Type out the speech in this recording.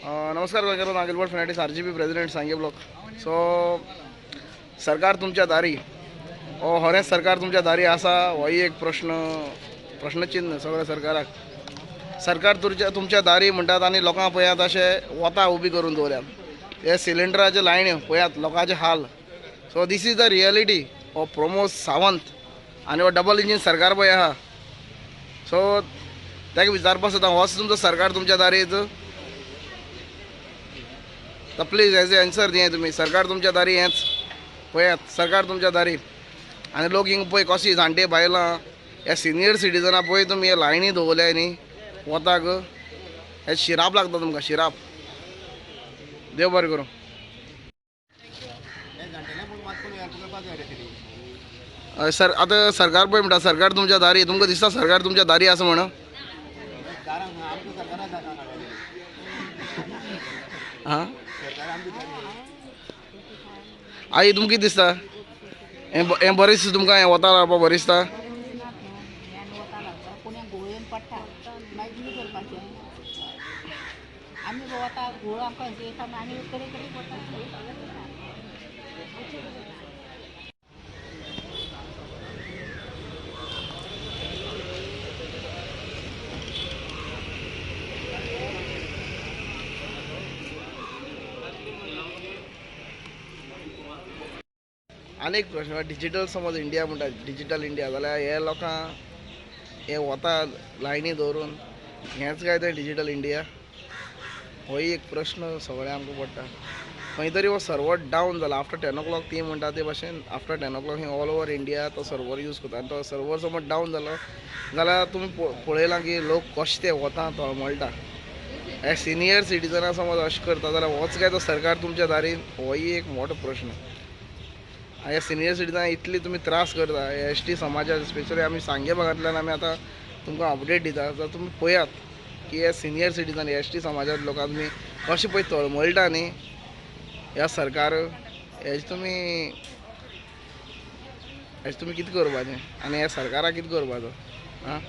नमस्कार गोंयकार नागेलबोट फॅनाटिक्स RGB president सांगे ब्लॉक. सो सरकार तुमच्या दारी हो खरेंच सरकार तुमच्या दारी आसा हो एक प्रश्नचिन्ह सगळ्या सरकाराक. सरकार तुमच्या दारी म्हणटात आनी लोकांक पळयात अशें वता उबी करून दवरल्यात. हे सिलिंडराचे लायन्यो पळयात लोकांचे हाल. So this is the reality of Pramod Sawant आनी हो डबल इंजीन सरकार पळय आहा. सो ताका विचारपाक सोदता होच तुमचो सरकार तुमच्या दारीत. तर प्लीज एज ए आन्सर दिये तुम्ही. सरकार तुमच्या दारी हेच पळयात सरकार तुमच्या दारी. आनी लोक हिंग पळय कशी जाणटे बायलां हे सिनियर सिटीजनां पळय तुमी हे लायनी दवरल्या न्ही वताक. हे शिराप लागता तुमकां शिराप. देव बरें करूं. सर आतां सरकार पळय म्हणटा सरकार तुमच्या दारी. तुमकां दिसता सरकार तुमच्या दारी आसा म्हण? हां आई तुमकां कितें दिसता? हें बरें दिसता तुमकां? हें वता रावपाक बरें दिसता? आनीक प्रश्न डिजिटल समज इंडिया म्हणटा डिजिटल इंडिया जाल्यार हे लोकां हे वता लायनी दवरून हेंच काय तें डिजिटल इंडिया? होय एक प्रश्न सगळ्या आमकां पडटा. खंय तरी हो सर्वर डावन जाला आफ्टर 10 o'clock. ती म्हणटा ते भाशेन आफ्टर 10 o'clock ही ऑल ओवर इंडिया तो सर्वर यूज करता. आनी तो सर्वर समज डावन जालो जाल्यार तुमी पळयलां की लोक कशे ते वता तळमळटा. हे सिनियर सिटीजनां समज अशें करता जाल्यार होच काय तो सरकार तुमच्या दारीन? होय एक मोठो प्रश्न. ह्या सिनियर सिटीजनां इतली तुमी त्रास करता ST समाजाक. स्पेशली आमी सांगे भागांतल्यान आमी आतां तुमकां अपडेट दिता. तर तुमी पळयात की हे सिनियर सिटीजन ST समाजांत लोकां तुमी कशें पळय तळमळटा न्ही ह्या सरकार. हेजे तुमी कितें करपाचें आनी ह्या सरकाराक कितें करपाचो? हां